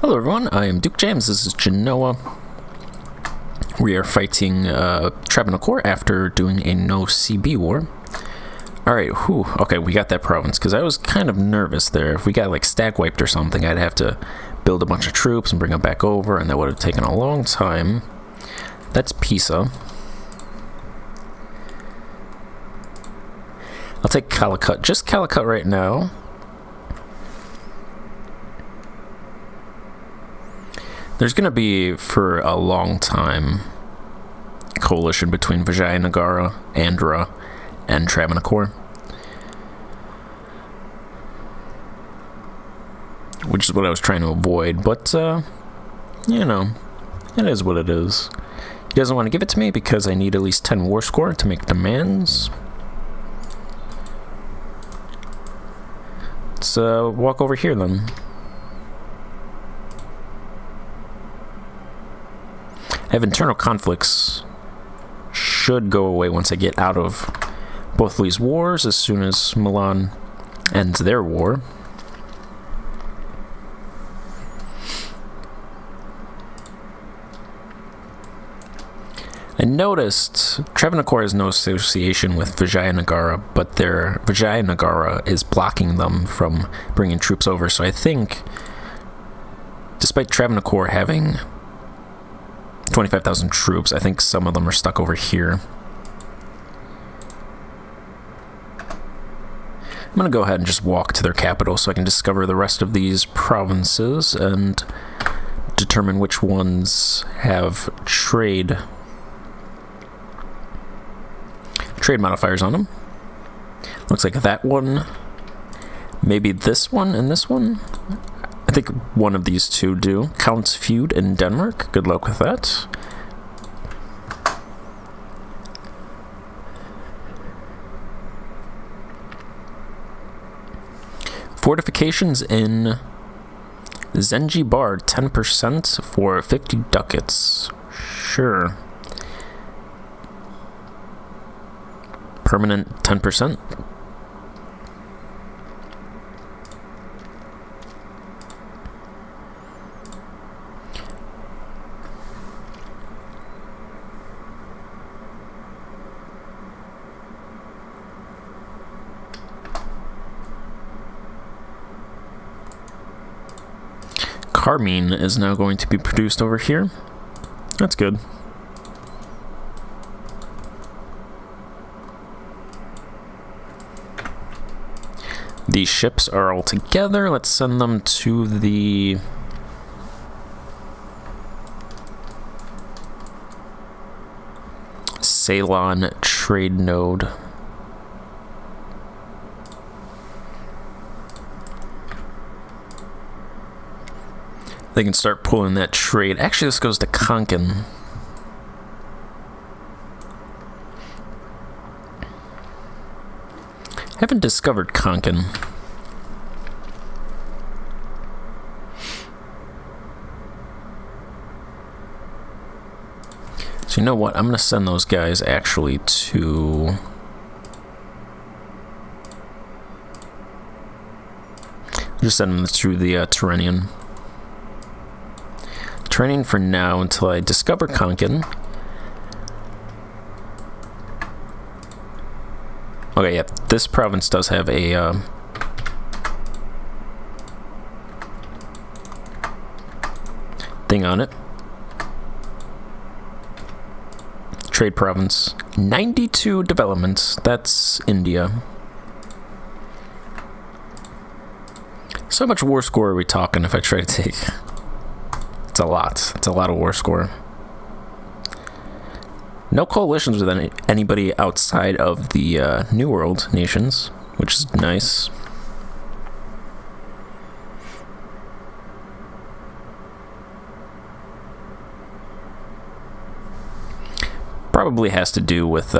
Hello everyone, I am Duke James, this is Genoa. We are fighting Travancore after doing a no CB war. Alright, okay, we got that province, because I was kind of nervous there. If we got like stag wiped or something, I'd have to build a bunch of troops and bring them back over, and that would have taken a long time. That's Pisa. I'll take Calicut, just Calicut right now. There's going to be, for a long time, a coalition between Vijayanagara, Andhra, and Travancore. Which is what I was trying to avoid, but, you know, it is what it is. He doesn't want to give it to me because I need at least 10 war score to make demands. Let's walk over here then. I have internal conflicts. Should go away once I get out of both of these wars as soon as Milan ends their war. I noticed Travancore has no association with Vijayanagara, but their Vijayanagara is blocking them from bringing troops over. So I think, despite Travancore having 25,000 troops, I think some of them are stuck over here. I'm going to go ahead and just walk to their capital so I can discover the rest of these provinces and determine which ones have trade modifiers on them. Looks like that one, maybe this one and this one. I think one of these two do. Count's feud in Denmark. Good luck with that. Fortifications in Zanzibar, 10% for 50 ducats. Sure. Permanent 10%. Carmine is now going to be produced over here. That's good. These ships are all together. Let's send them to the Ceylon trade node. They can start pulling that trade. Actually, this goes to Konkan. Haven't discovered Konkan. So you know what? I'm going to send those guys actually to... just send them through the Tyrrhenian. Training for now until I discover Konkan. Okay, yeah, this province does have a thing on it. Trade province. 92 developments. That's India. So how much war score are we talking if I try to take? It's a lot. It's a lot of war score. No coalitions with anybody outside of the New World nations, which is nice. Probably has to do with...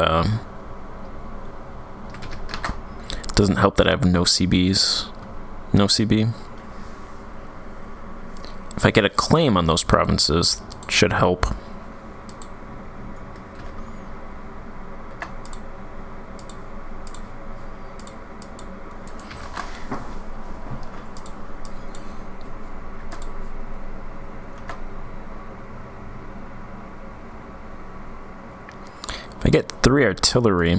doesn't help that I have no CBs. No CB. If I get a claim on those provinces, should help. I get 3 artillery.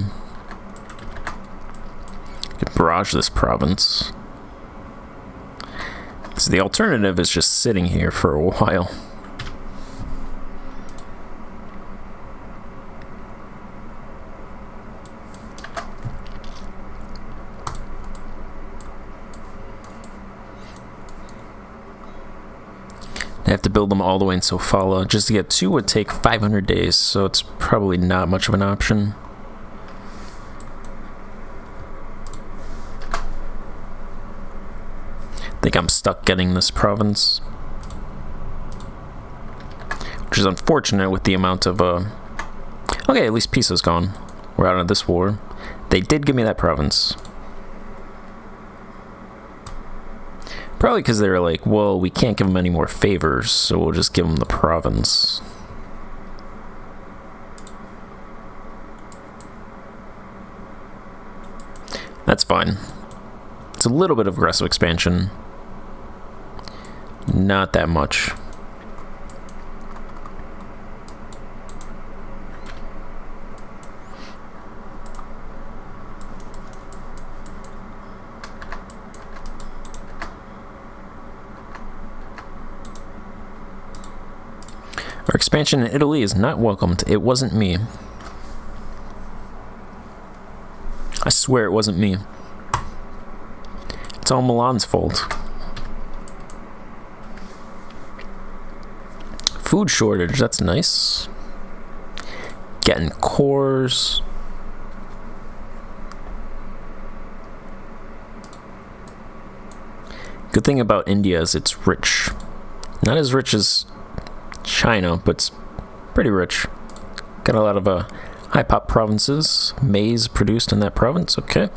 I could barrage this province. So the alternative is just sitting here for a while. I have to build them all the way in Sofala. Just to get 2 would take 500 days, so it's probably not much of an option. I think I'm stuck getting this province, which is unfortunate with the amount of okay, at least Pisa's gone. We're out of this war. They did give me that province. Probably because they were like, well, we can't give them any more favors, so we'll just give them the province. That's fine. It's a little bit of aggressive expansion. Not that much. Our expansion in Italy is not welcomed. It wasn't me. I swear it wasn't me. It's all Milan's fault. Food shortage, that's nice. Getting cores. Good thing about India is it's rich. Not as rich as China, but it's pretty rich. Got a lot of high pop provinces. Maize produced in that province, okay.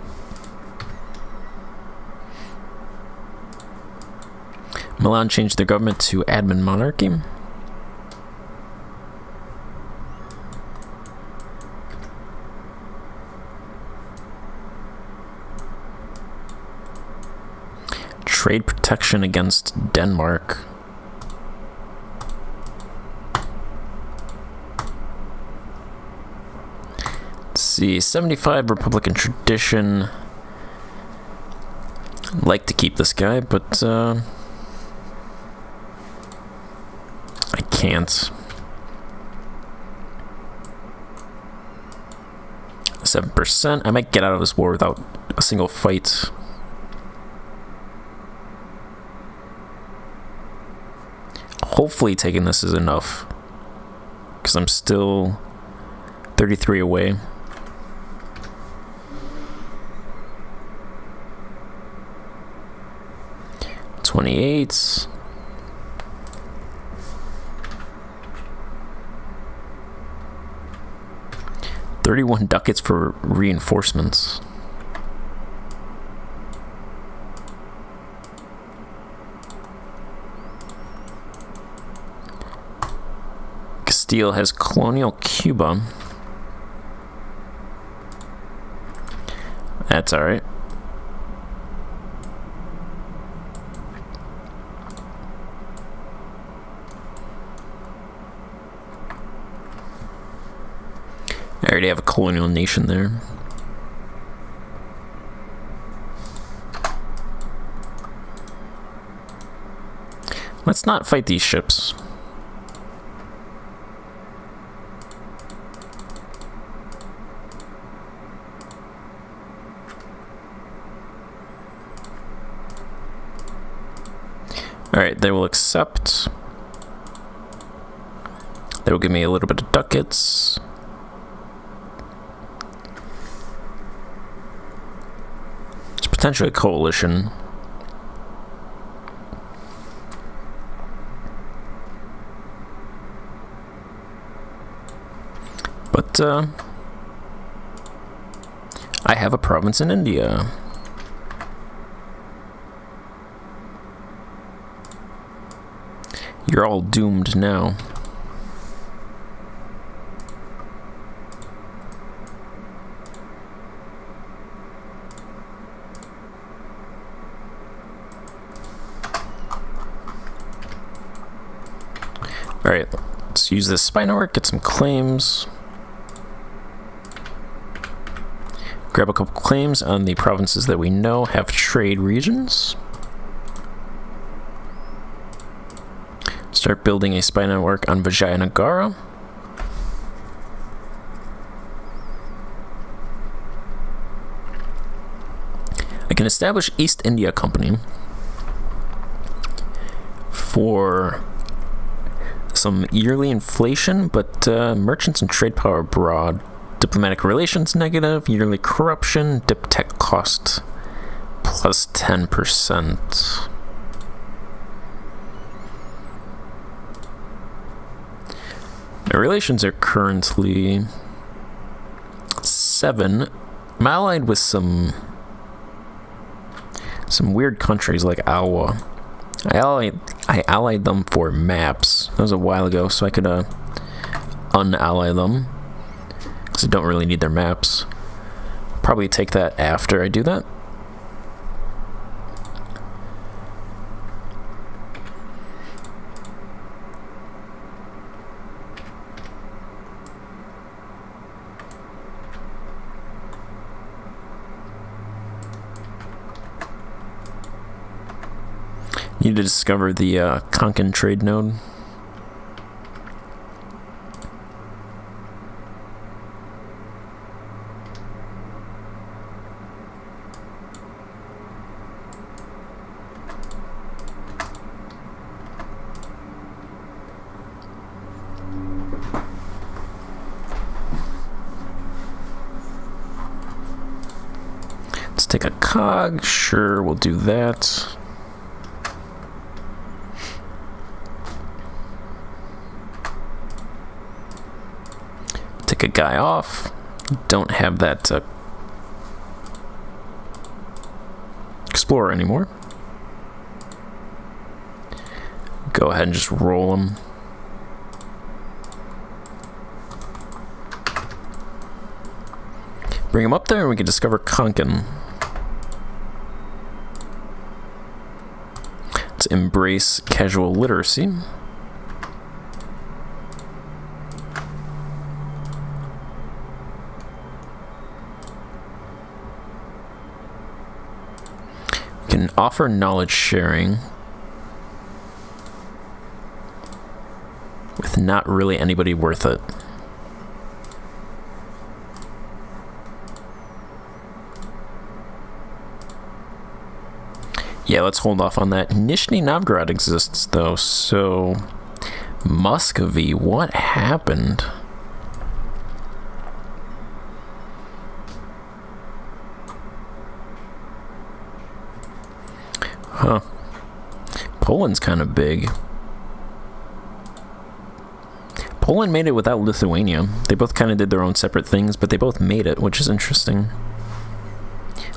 Milan changed their government to admin monarchy. Trade protection against Denmark. Let's see, 75 Republican tradition. I'd like to keep this guy, but I can't. 7%. I might get out of this war without a single fight. Hopefully taking this is enough, because I'm still 33 away. $28. $31 ducats for reinforcements. Castile has colonial Cuba. That's alright. I already have a colonial nation there. Let's not fight these ships. Alright, they will accept. They will give me a little bit of ducats. It's potentially a coalition. But, I have a province in India. You're all doomed now. Alright, let's use this spy network, get some claims. grab a couple claims on the provinces that we know have trade regions. Start building a spy network on Vijayanagara. I can establish East India Company for some yearly inflation, but merchants and trade power abroad. Diplomatic relations negative, yearly corruption, dip tech cost plus 10%. My relations are currently 7. I'm allied with some weird countries like Awa. I allied them for maps. That was a while ago, so I could unally them, because I don't really need their maps. Probably take that after I do that. Need to discover the Konkan trade node. Let's take a cog. Sure, we'll do that. A guy off. Don't have that explorer anymore. Go ahead and just roll him. Bring him up there and we can discover Konkan. Let's embrace casual literacy. Can offer knowledge sharing with not really anybody worth it. Yeah, let's hold off on that. Nizhny Novgorod exists though, so Muscovy, what happened? Huh. Poland's kind of big. Poland made it without Lithuania. They both kind of did their own separate things, but they both made it, which is interesting.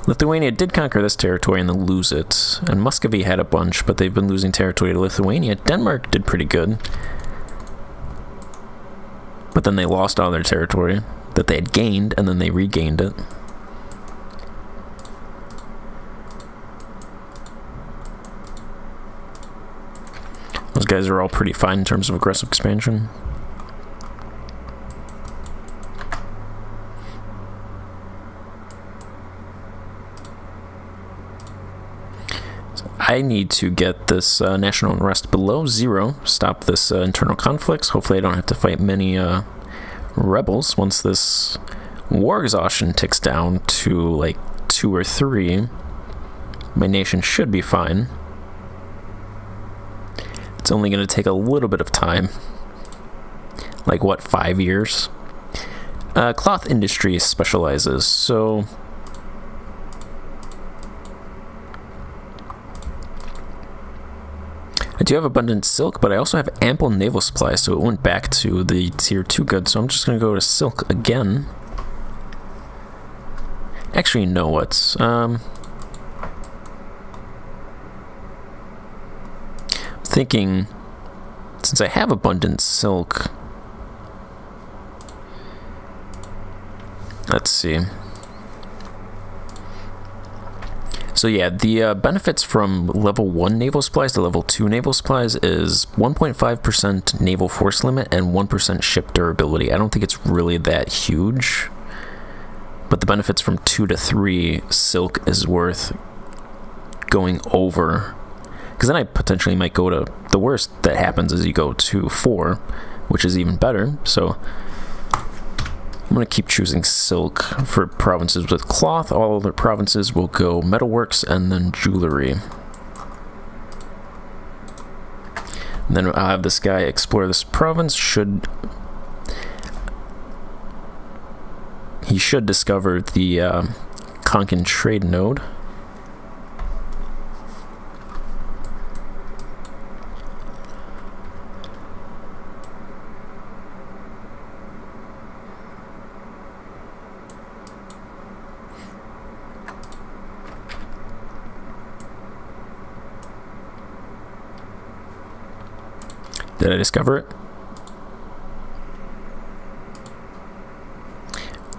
Lithuania did conquer this territory and then lose it. And Muscovy had a bunch, but they've been losing territory to Lithuania. Denmark did pretty good. But then they lost all their territory that they had gained, and then they regained it. Those guys are all pretty fine in terms of aggressive expansion. So I need to get this national unrest below 0, stop this internal conflicts. Hopefully I don't have to fight many rebels once this war exhaustion ticks down to like 2 or 3. My nation should be fine. It's only going to take a little bit of time. Like, what, 5 years? Cloth industry specializes, so... I do have abundant silk, but I also have ample naval supply, so it went back to the tier 2 goods, so I'm just going to go to silk again. Actually, you know what? Thinking, since I have abundant silk, let's see. So yeah, the benefits from level 1 naval supplies to level 2 naval supplies is 1.5% naval force limit and 1% ship durability. I don't think it's really that huge. but the benefits from 2 to 3 silk is worth going over, because then I potentially might go to, the worst that happens is you go to 4, which is even better. So I'm going to keep choosing silk for provinces with cloth. All other provinces will go metalworks and then jewelry. And then I'll have this guy explore this province. He should discover the Konkan trade node. Did I discover it?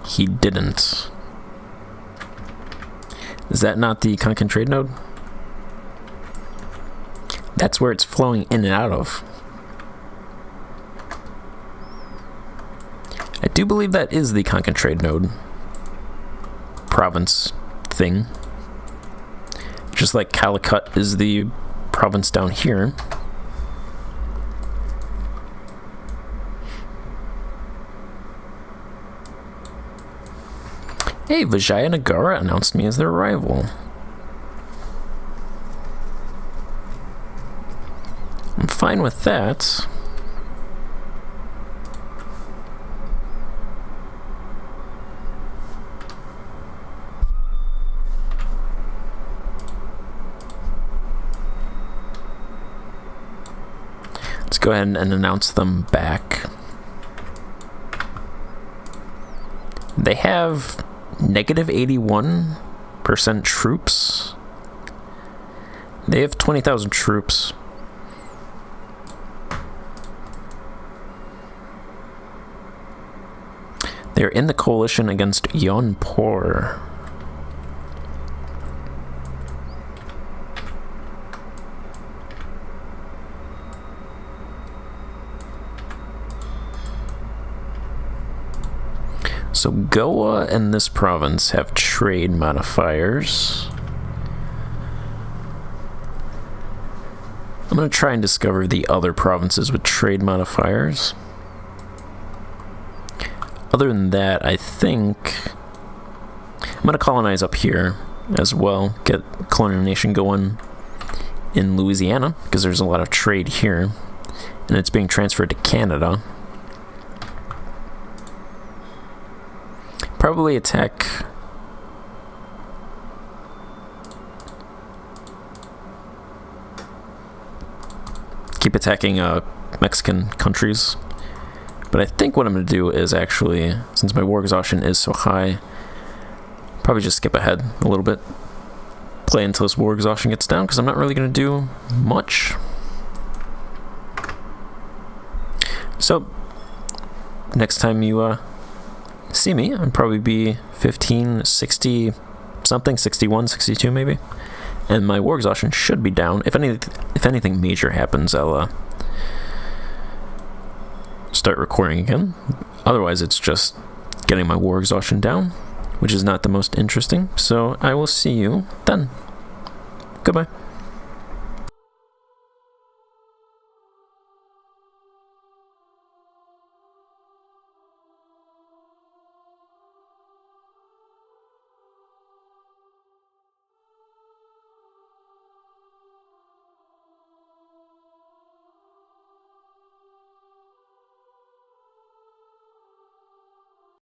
He didn't. Is that not the Konkan trade node? That's where it's flowing in and out of. I do believe that is the Konkan trade node province thing. Just like Calicut is the province down here. Hey, Vijaya Nagara announced me as their rival. I'm fine with that. Let's go ahead and announce them back. They have negative 81% troops. They have 20,000 troops. They're in the coalition against Yonpor. So Goa and this province have trade modifiers. I'm going to try and discover the other provinces with trade modifiers. Other than that, I think I'm going to colonize up here as well, get colonization going in Louisiana, because there's a lot of trade here, and it's being transferred to Canada. Probably attack keep attacking Mexican countries, but I think what I'm going to do is actually, since my war exhaustion is so high, probably just skip ahead a little bit, play until this war exhaustion gets down, because I'm not really going to do much. So next time you see me, I'll probably be 15, 60 something, 61, 62 maybe, and my war exhaustion should be down. If anything major happens, I'll start recording again. Otherwise, it's just getting my war exhaustion down, which is not the most interesting. So I will see you then. Goodbye.